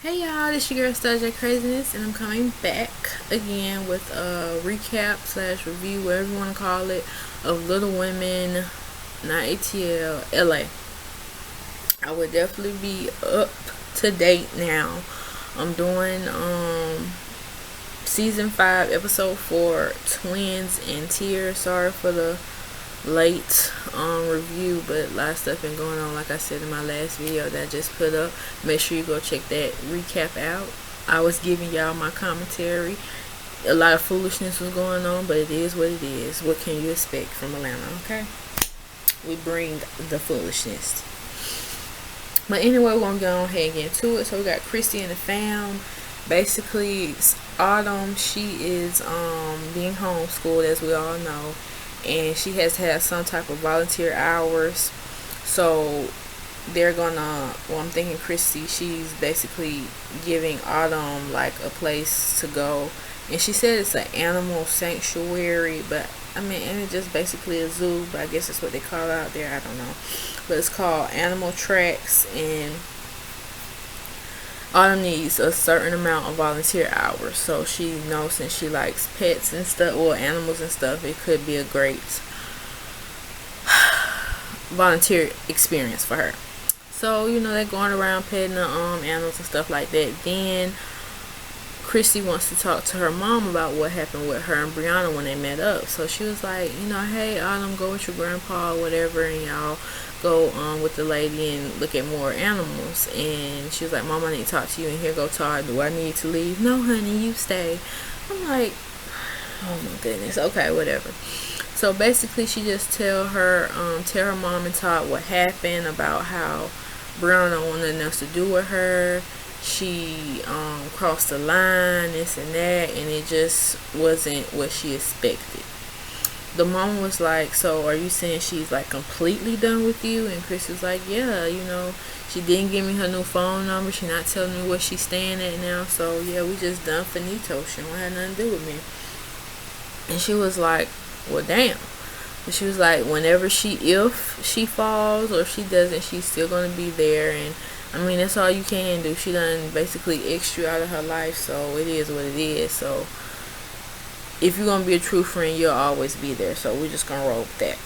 Hey y'all, this your girl Starr Kraziness, and I'm coming back again with a recap slash review, whatever you want to call it, of Little Women, not ATL, LA. I would definitely be up to date now. I'm doing season 5, episode 4, Twins and Tears. Sorry for the late review, but a lot of stuff been going on, like I said in my last video that I just put up. Make sure you go check that recap out. I was giving y'all my commentary. A lot of foolishness was going on, but it is what it is. What can you expect from Atlanta? Okay, we bring the foolishness. But anyway, we're gonna go ahead and get into it. So we got Christy and the fam. Basically, Autumn, she is being homeschooled, as we all know, and she has had some type of volunteer hours. So they're gonna, well, I'm thinking Christy, she's basically giving Autumn like a place to go, and she said it's an animal sanctuary, but I mean, and it's just basically a zoo, but I guess that's what they call it out there, I don't know. But it's called Animal Tracks, and Autumn needs a certain amount of volunteer hours. So she knows, since she likes pets and stuff, or animals and stuff, it could be a great volunteer experience for her. So, they're going around petting the animals and stuff like that. Then Christy wants to talk to her mom about what happened with her and Brianna when they met up. So she was like, hey, Autumn, go with your grandpa or whatever, and y'all go with the lady and look at more animals. And she was like, Mom, I need to talk to you, and here go Todd. Do I need to leave? No, honey, you stay. I'm like, oh my goodness. Okay, whatever. So basically, she just tell her mom and Todd what happened, about how Brianna wanted nothing else to do with her. She crossed the line, this and that, and it just wasn't what she expected. The mom was like, so are you saying she's like completely done with you? And Chris was like, yeah, she didn't give me her new phone number. She not telling me where she's staying at now. So yeah, we just done finito. She don't have nothing to do with me. And she was like, well, damn. But she was like, whenever if she falls or if she doesn't, she's still going to be there. And I mean, that's all you can do. She done basically X'd you out of her life, so it is what it is. So if you're going to be a true friend, you'll always be there. So we're just going to roll with that.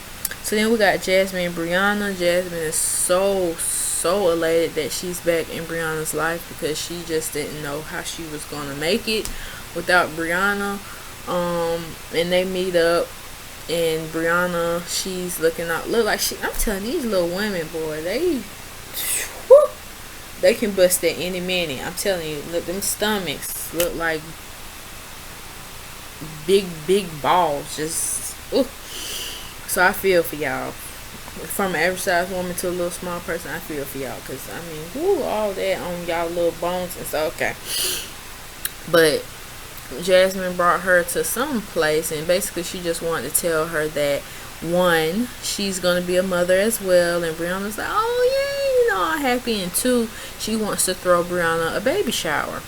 So then we got Jasmine and Brianna. Jasmine is so elated that she's back in Brianna's life, because she just didn't know how she was going to make it without Brianna. And they meet up, and Brianna, she's look like I'm telling these little women, boy, they can bust at any minute. I'm telling you, look, them stomachs look like big balls. Just, ooh. So I feel for y'all. From an average size woman to a little small person, I feel for y'all. Because, I mean, all that on y'all little bones. It's okay. But Jasmine brought her to some place, and basically she just wanted to tell her that, one, she's going to be a mother as well. And Brianna's like, oh, yeah, I'm happy. And two, she wants to throw Brianna a baby shower.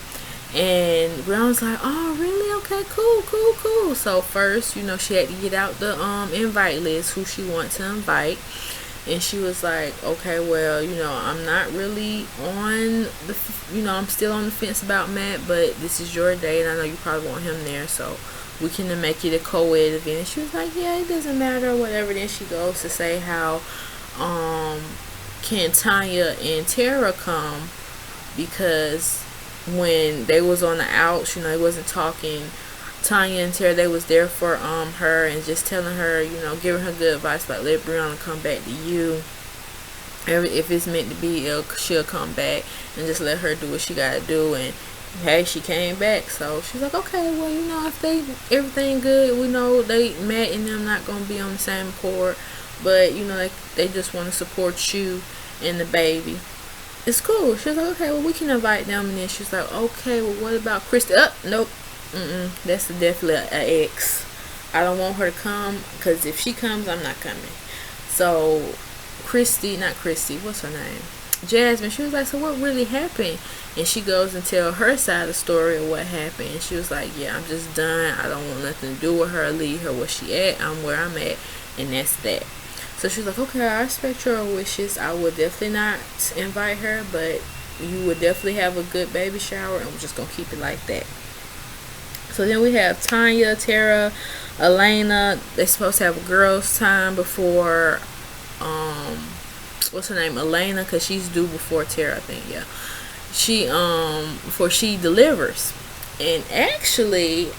And Brianna's like, oh, really? Okay, cool. So first, she had to get out the invite list, who she wants to invite. And she was like, okay, well, I'm not really on I'm still on the fence about Matt, but this is your day, and I know you probably want him there, so we can make it a co-ed event. And she was like, yeah, it doesn't matter, whatever. Then she goes to say how can Tanya and Tara come, because when they was on the outs, they wasn't talking. Tanya and Tara, they was there for her, and just telling her, giving her good advice, like, let Brianna come back to you. If it's meant to be, she'll come back, and just let her do what she gotta do. And hey, she came back, so she's like, okay, well, if everything good, we know Matt and them not gonna be on the same accord, but they just want to support you and the baby. It's cool. She was like, okay, well, we can invite them. And then she was like, okay, well, what about Christy? Nope. That's definitely an X. I don't want her to come, because if she comes, I'm not coming. So what's her name? Jasmine, she was like, so what really happened? And she goes and tell her side of the story of what happened. And she was like, yeah, I'm just done. I don't want nothing to do with her. Leave her where she at. I'm where I'm at. And that's that. So she was like, okay, I respect your wishes. I will definitely not invite her, but you would definitely have a good baby shower, and we're just gonna keep it like that. So then we have Tanya, Tara, Elena. They're supposed to have a girls' time before, what's her name, Elena, because she's due before Tara, I think. Yeah, she before she delivers, and actually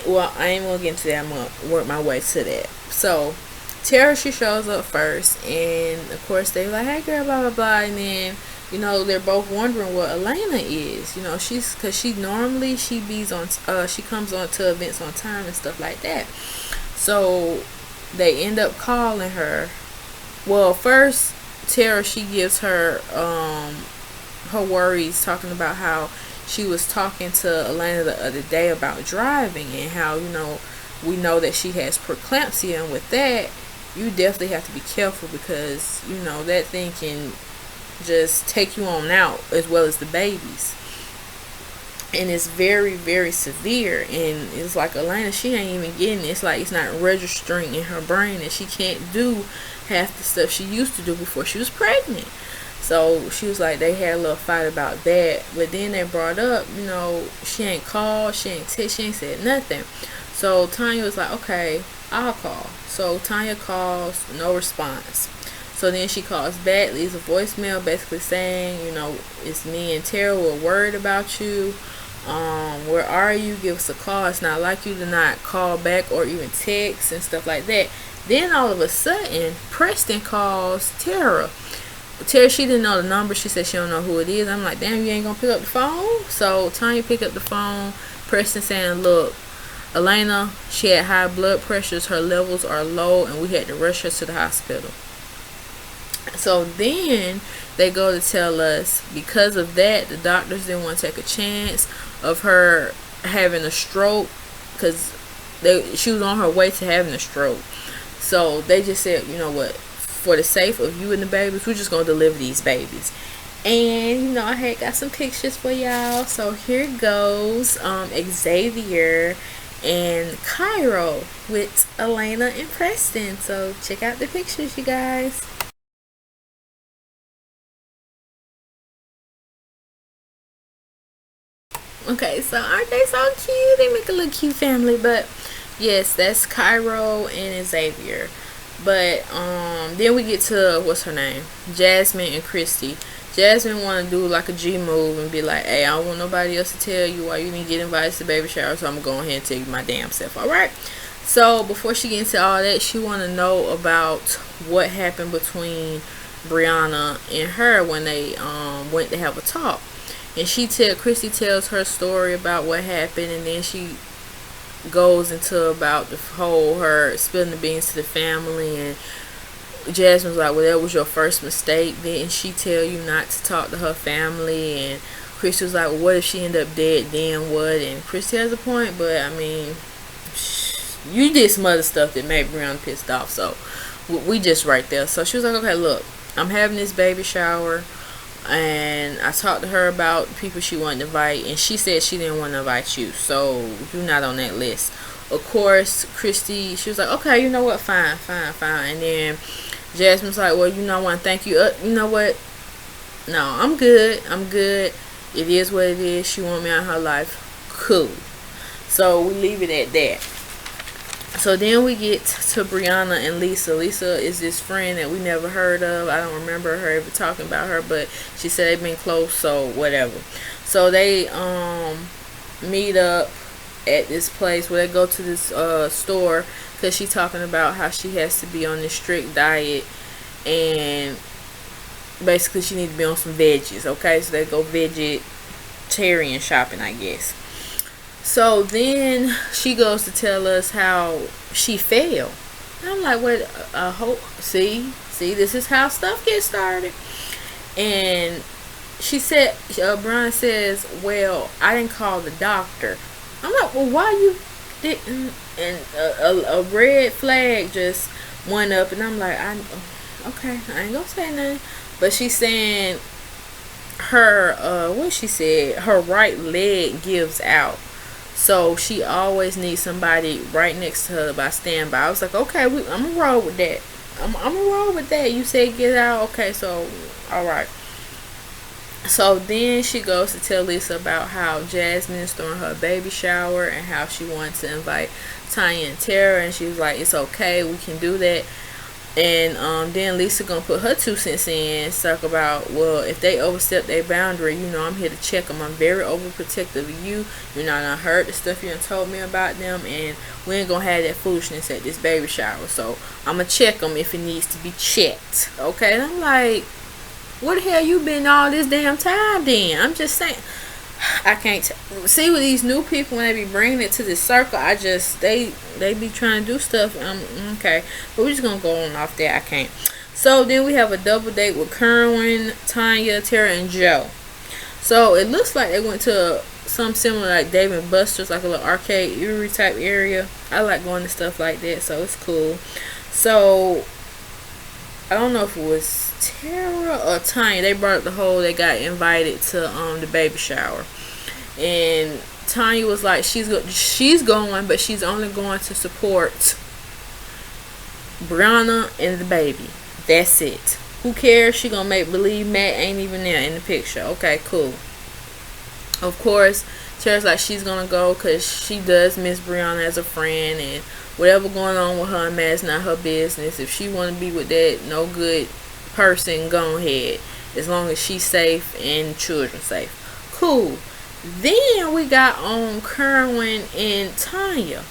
well, I ain't gonna get into that. I'm gonna work my way to that. So Tara, she shows up first, and of course they like, hey girl, blah blah blah, and then they're both wondering what Elena is. Because she normally she comes on to events on time and stuff like that. So they end up calling her. Well, first Tara, she gives her her worries, talking about how she was talking to Elena the other day about driving, and how we know that she has preeclampsia, and with that you definitely have to be careful, because that thing can just take you on out, as well as the babies, and it's very, very severe. And it's like Elena, she ain't even getting it. It's like it's not registering in her brain that she can't do half the stuff she used to do before she was pregnant. So she was like, they had a little fight about that, but then they brought up, she ain't called, she ain't text, she ain't said nothing. So Tanya was like, okay, I'll call. So Tanya calls, no response. So then she calls back, leaves a voicemail basically saying, it's me and Tara, we're worried about you. Where are you? Give us a call. It's not like you to not call back or even text and stuff like that. Then all of a sudden, Preston calls Tara. Tara, she didn't know the number. She said she don't know who it is. I'm like, damn, you ain't gonna pick up the phone? So Tanya picked up the phone. Preston saying, look, Elena, she had high blood pressures. Her levels are low, and we had to rush her to the hospital. So then they go to tell us, because of that, the doctors didn't want to take a chance of her having a stroke, because she was on her way to having a stroke. So they just said, you know what, for the sake of you and the babies, we're just going to deliver these babies. And I had got some pictures for y'all. So here goes Xavier and Cairo with Elena and Preston. So check out the pictures, you guys. Okay, so aren't they so cute? They make a little cute family. But yes, that's Cairo and Xavier. But then we get to, what's her name, Jasmine and Christy. Jasmine want to do like a G move and be like, hey, I don't want nobody else to tell you why you didn't get invited to the baby shower, so I'm going to go ahead and tell you my damn self. Alright, so before she gets into all that, she want to know about what happened between Brianna and her when they went to have a talk. And Christy tells her story about what happened, and then she goes into about the whole her spilling the beans to the family. And Jasmine's like, well, that was your first mistake. Didn't she tell you not to talk to her family? And Christy was like, well, what if she ended up dead, then what? And Christy has a point, but I mean, you did some other stuff that made Brianna pissed off, so we just right there. So she was like, okay, look, I'm having this baby shower, and I talked to her about people she wanted to invite, and she said she didn't want to invite you, so you're not on that list. Of course, Christy, she was like, okay, you know what, fine. And then Jasmine's like, well, I want to thank you. You know what, no, I'm good. It is what it is. She want me out of her life. Cool. So we leave it at that. So then we get to Brianna and Lisa. Lisa is this friend that we never heard of. I don't remember her ever talking about her, but she said they've been close, so whatever. So they meet up at this place where they go to this store, because she's talking about how she has to be on this strict diet, and basically she needs to be on some veggies. Okay, so they go vegetarian shopping, I guess. So then she goes to tell us how she failed. And I'm like, what? See, this is how stuff gets started. And she said, Brian says, well, I didn't call the doctor. I'm like, well, why you didn't? And a red flag just went up, and I'm like, okay, I ain't gonna say nothing. But she's saying her, what she said, her right leg gives out. So she always needs somebody right next to her by standby. I was like, okay, I'm gonna roll with that. I'm gonna roll with that. You said get out, okay, so all right. So then she goes to tell Lisa about how Jasmine is throwing her baby shower and how she wanted to invite Tanya and Tara, and she was like, it's okay, we can do that. And then Lisa gonna put her 2 cents in, talk about, well, if they overstep their boundary, I'm here to check them. I'm very overprotective of you. You're not gonna hurt the stuff you done told me about them, and we ain't gonna have that foolishness at this baby shower. So I'm gonna check them if it needs to be checked. Okay? And I'm like, where the hell you been all this damn time then? I'm just saying. I can't see with these new people when they be bringing it to this circle. They be trying to do stuff. Okay, but we're just gonna go on off that. I can't. So then we have a double date with Kerwin, Tanya, Tara, and Joe. So it looks like they went to some similar like Dave and Buster's, like a little arcade Erie type area. I like going to stuff like that, so it's cool. So I don't know if it was Tara or Tanya. They brought up the whole they got invited to the baby shower, and Tanya was like she's going, but she's only going to support Brianna and the baby. That's it. Who cares? She gonna make believe Matt ain't even there in the picture. Okay, cool. Of course, Tara's like she's gonna go because she does miss Brianna as a friend, and whatever going on with her and Matt is not her business. If she want to be with that no good person, go ahead, as long as she's safe and children safe. Cool. Then we got on Kerwin and Tanya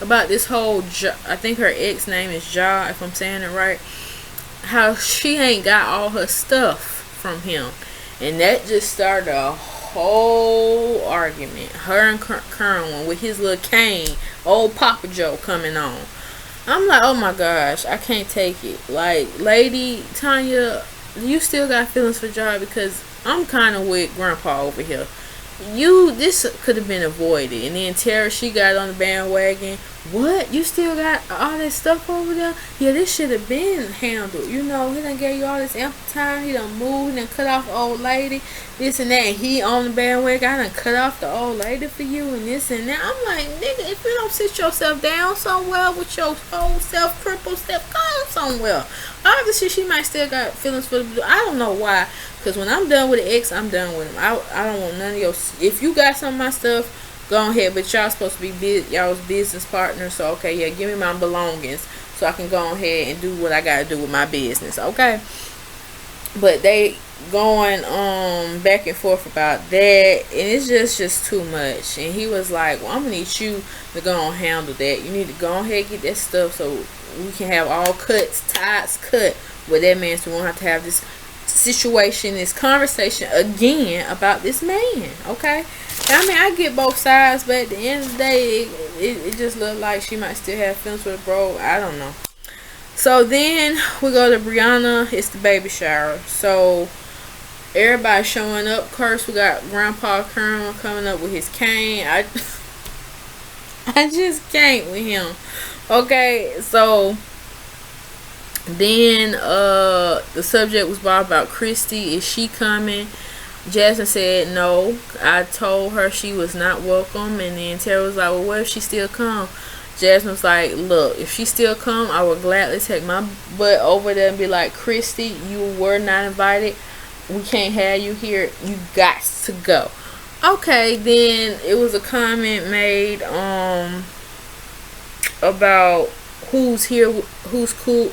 about this whole I think her ex name is Ja, if I'm saying it right, how she ain't got all her stuff from him, and that just started a whole argument. Her and Kerwin with his little cane, old Papa Joe coming on. I'm like, oh my gosh, I can't take it. Like, lady Tanya, you still got feelings for Ja? Because I'm kind of with Grandpa over here. This could have been avoided. And then Tara, she got on the bandwagon. What? You still got all that stuff over there? Yeah, this should have been handled. He done gave you all this ample time. He done moved, he done cut off the old lady, this and that. And he on the bandwagon. I done cut off the old lady for you and this and that. I'm like, nigga, if you don't sit yourself down somewhere with your whole self, crippled self, go somewhere. Obviously, she might still got feelings for the. I don't know why. Because when I'm done with the ex, I'm done with him. I don't want none of your. If you got some of my stuff, go ahead. But y'all supposed to be y'all's business partners. So okay, yeah, give me my belongings so I can go ahead and do what I gotta do with my business. Okay. But they going back and forth about that, and it's just too much. And he was like, well, I'm gonna need you to go and handle that. You need to go ahead and get that stuff so we can have all ties cut with that man, so we won't have to have this situation, this conversation again about this man. Okay, I mean, I get both sides, but at the end of the day, it just looked like she might still have feelings for the bro. I don't know. So then we go to Brianna. It's the baby shower. So everybody showing up. Of course, we got Grandpa Kerwin coming up with his cane. I just can't with him. Okay, so then the subject was brought about Christy. Is she coming? Jasmine said no. I told her she was not welcome. And then Tara was like, well, what if she still come? Jasmine was like, look, if she still come, I would gladly take my butt over there and be like, Christy, you were not invited. We can't have you here. You got to go. Okay, then it was a comment made about who's here, who's cool.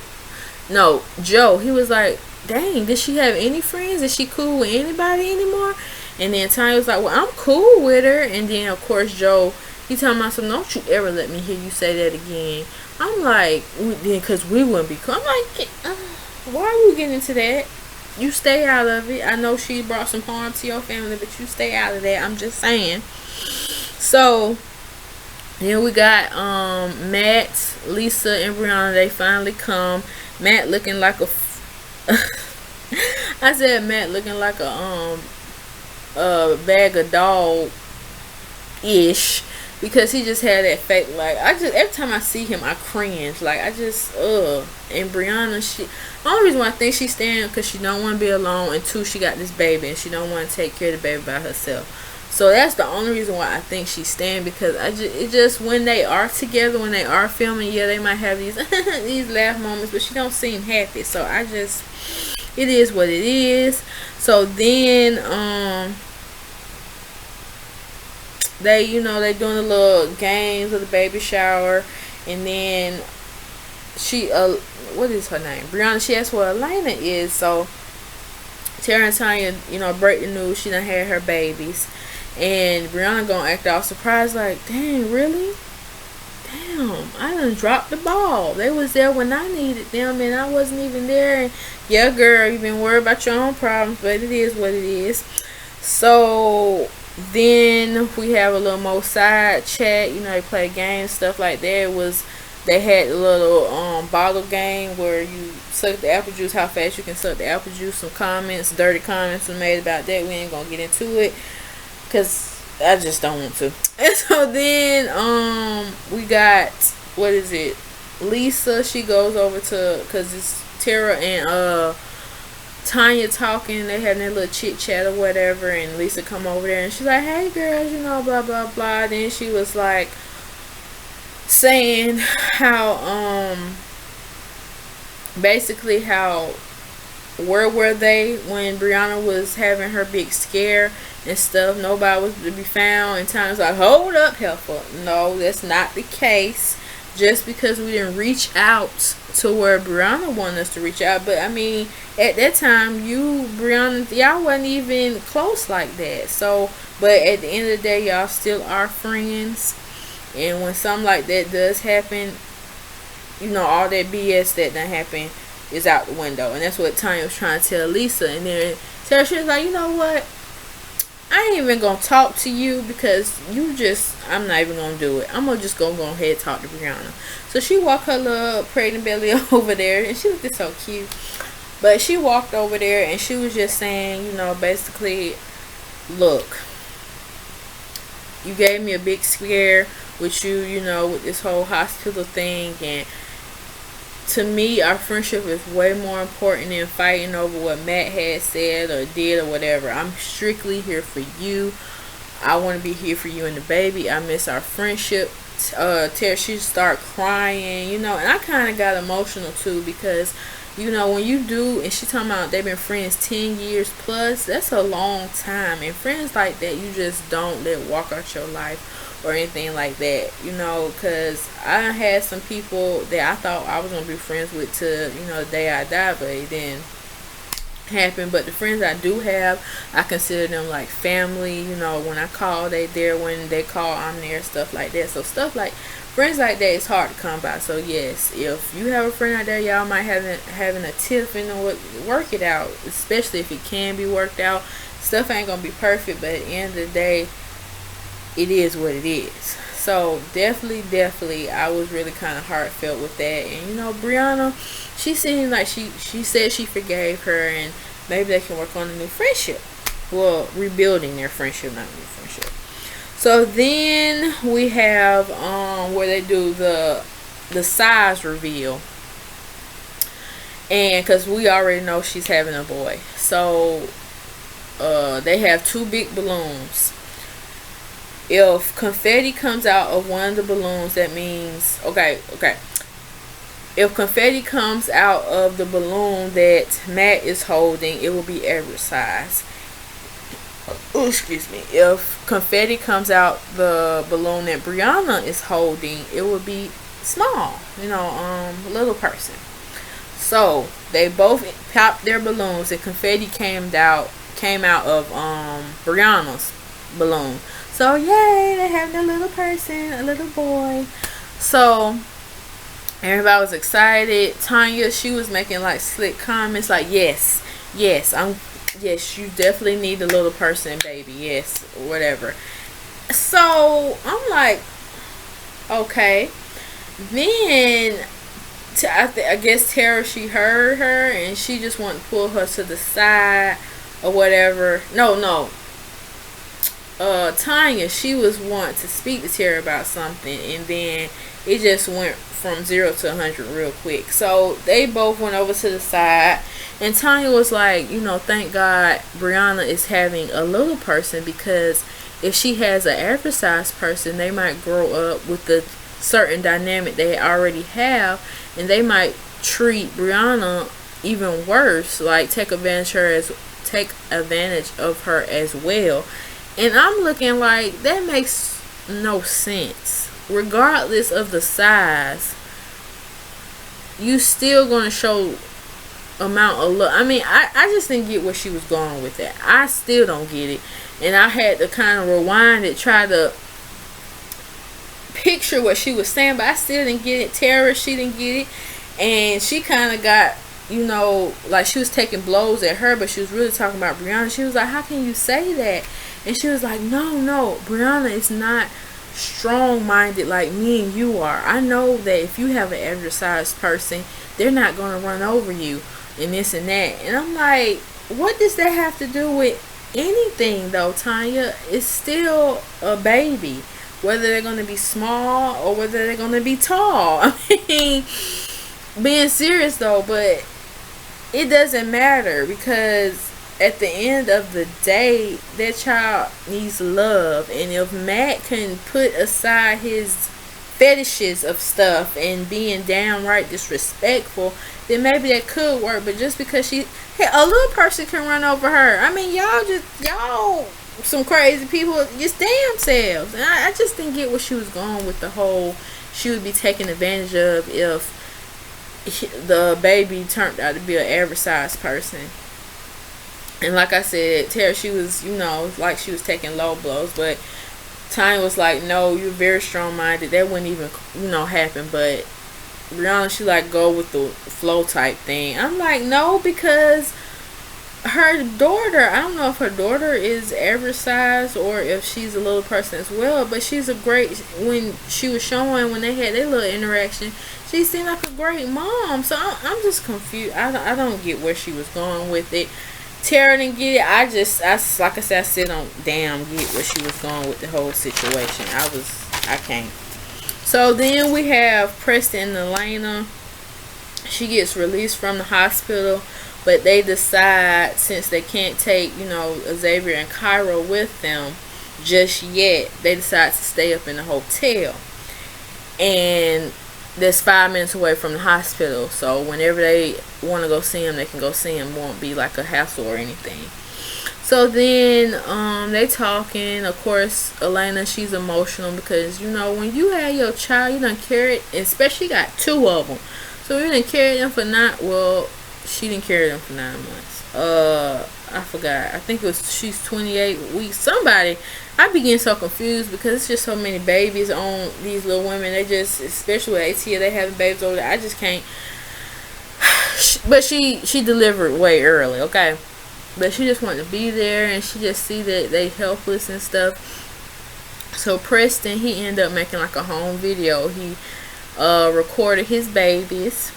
No, Joe, he was like, dang, did she have any friends? Is she cool with anybody anymore? And then Tanya was like, well, I'm cool with her. And then, of course, Joe, he talking about something, don't you ever let me hear you say that again. I'm like, because we wouldn't be cool. I'm like, why are we getting into that? You stay out of it. I know she brought some harm to your family, but you stay out of that. I'm just saying. So then we got Matt, Lisa, and Brianna. They finally come. Matt looking like a I said Matt looking like a bag of dog ish, because he just had that fake, like, every time I see him I cringe. Like, and Brianna, the only reason why I think she's staying because she don't want to be alone, and two, she got this baby and she don't want to take care of the baby by herself. So that's the only reason why I think she's staying, because it just when they are together, when they are filming, yeah, they might have these these laugh moments, but she don't seem happy. So it is what it is. So then they, they doing the little games of the baby shower, and then she what is her name, Brianna, she asked what Elena is. So Tara and Tanya, break the news she done had her babies, and Brianna gonna act all surprised like, dang, really? Damn, I done dropped the ball. They was there when I needed them, and I wasn't even there. And yeah, girl, you've been worried about your own problems, but it is what it is. So then we have a little more side chat. They play games, stuff like that. They had a little bottle game where you suck the apple juice, how fast you can suck the apple juice. Some comments, dirty comments were made about that. We ain't gonna get into it because I just don't want to. And so then we got, what is it, Lisa. She goes over to, because it's Tara and Tanya talking. They had their little chit chat or whatever, and Lisa come over there and she's like, hey girls, blah blah blah. Then she was like saying how basically how, where were they when Brianna was having her big scare and stuff? Nobody was to be found. And Tanya's like, hold up, helpful. No, that's not the case. Just because we didn't reach out to where Brianna wanted us to reach out. But I mean, at that time, Brianna, y'all wasn't even close like that. So, but at the end of the day, y'all still are friends. And when something like that does happen, all that BS that done happened is out the window. And that's what Tanya was trying to tell Lisa. And then Sarah, she was like, you know what? I ain't even gonna talk to you because I'm not even gonna do it. I'm just gonna go ahead and talk to Brianna. So she walked her little pregnant belly over there, and she looked so cute. But she walked over there and she was just saying, basically, look, you gave me a big scare with you, with this whole hospital thing, and to me, our friendship is way more important than fighting over what Matt had said or did or whatever. I'm strictly here for you. I want to be here for you and the baby. I miss our friendship. Tara, she started crying, and I kind of got emotional too because, when you do, and she talking about they've been friends 10 years plus, that's a long time. And friends like that, you just don't let walk out your life or anything like that, because I had some people that I thought I was going to be friends with to, the day I died, but it didn't happen. But the friends I do have, I consider them like family. When I call, they there. When they call, I'm there, stuff like that. So stuff like, friends like that is hard to come by. So yes, if you have a friend out there, y'all might having a tiff and work it out, especially if it can be worked out. Stuff ain't going to be perfect, but at the end of the day, it is what it is. So definitely I was really kind of heartfelt with that. And Brianna, she seemed like she said she forgave her, and maybe they can work on a new friendship. Well, rebuilding their friendship, not new friendship. So then we have where they do the size reveal, and because we already know she's having a boy, so they have 2 big balloons. If confetti comes out of one of the balloons, that means okay. If confetti comes out of the balloon that Matt is holding, it will be average size. Oh, excuse me. If confetti comes out the balloon that Brianna is holding, it will be small. Little person. So they both popped their balloons, and confetti came out of Brianna's balloon. So yay, they have a little person, a little boy. So everybody was excited. Tanya, she was making like slick comments like, yes, you definitely need a little person, baby. Yes, whatever. So I'm like, okay. Then I guess Tara, she heard her and she just wanted to pull her to the side or whatever. No. Tanya, she was wanting to speak to Tara about something, and then it just went from 0 to 100 real quick. So they both went over to the side, and Tanya was like, thank God Brianna is having a little person, because if she has an average size person, they might grow up with the certain dynamic they already have, and they might treat Brianna even worse, like take advantage of her as well. And I'm looking like that makes no sense. Regardless of the size, you still gonna show amount of love. I mean, I just didn't get where she was going with that. I still don't get it. And I had to kind of rewind it, try to picture what she was saying, but I still didn't get it. Tara, she didn't get it. And she kind of got, you know, like she was taking blows at her, but she was really talking about Brianna. She was like, how can you say that? And she was like, no, Brianna is not strong-minded like me and you are. I know that if you have an average sized person, they're not going to run over you and this and that. And I'm like, what does that have to do with anything though, Tanya? It's still a baby, whether they're going to be small or whether they're going to be tall. I mean, being serious though, but it doesn't matter, because at the end of the day, that child needs love. And if Matt can put aside his fetishes of stuff and being downright disrespectful, then maybe that could work. But just because a little person can run over her, I mean, y'all some crazy people, just damn selves. And I just didn't get where she was going with the whole she would be taken advantage of if the baby turned out to be an average sized person. And like I said, Tara, she was, you know, like she was taking low blows, but Tanya was like, no, you're very strong-minded. That wouldn't even, you know, happen. But Brianna, she like go with the flow type thing. I'm like, no, because her daughter, I don't know if her daughter is average size or if she's a little person as well, but she's a great, when she was showing, when they had their little interaction, she seemed like a great mom. So I'm just confused. I don't get where she was going with it. Tara didn't get it. I like I said, I still don't damn get where she was going with the whole situation. I can't. So then we have Preston and Elena. She gets released from the hospital, but they decide, since they can't take, you know, Xavier and Cairo with them just yet, they decide to stay up in the hotel. And that's 5 minutes away from the hospital, so whenever they want to go see him, they can go see him. Won't be like a hassle or anything. So then they talking. Of course, Elena, she's emotional because, you know, when you have your child, you done carry it, especially got 2 of them, so you didn't carry them for she didn't carry them for 9 months. I forgot. I think it was, she's 28 weeks. Somebody, I be getting so confused because it's just so many babies on these little women. They just, especially with ATL, they having babies over there. I just can't. But she delivered way early, okay? But she just wanted to be there, and she just see that they helpless and stuff. So Preston, he ended up making like a home video. He recorded his babies,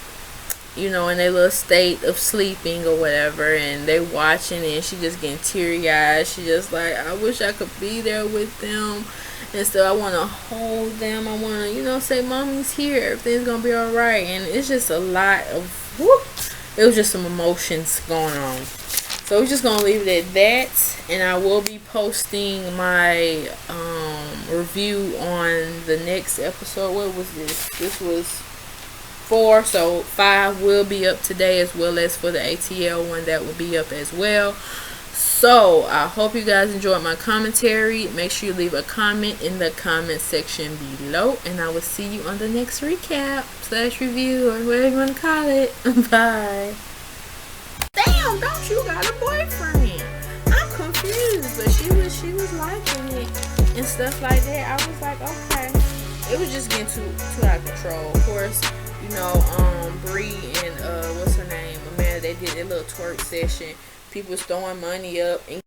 you know, in their little state of sleeping or whatever, and they watching it, and she just getting teary-eyed. She just like, I wish I could be there with them, and so I want to hold them. I want to, you know, say, Mommy's here, everything's gonna be all right. And it's just a lot of it was just some emotions going on. So we're just gonna leave it at that, and I will be posting my review on the next episode. What was this? This was 4, so 5 will be up today, as well as for the ATL one, that will be up as well. So I hope you guys enjoyed my commentary. Make sure you leave a comment in the comment section below, and I will see you on the next recap / review, or whatever you want to call it. Bye. Damn, don't you got a boyfriend? I'm confused, but she was liking it and stuff like that. I was like, okay. It was just getting too out of control. Of course, you know, Bree and what's her name, Amanda, they did their little twerk session. People was throwing money up and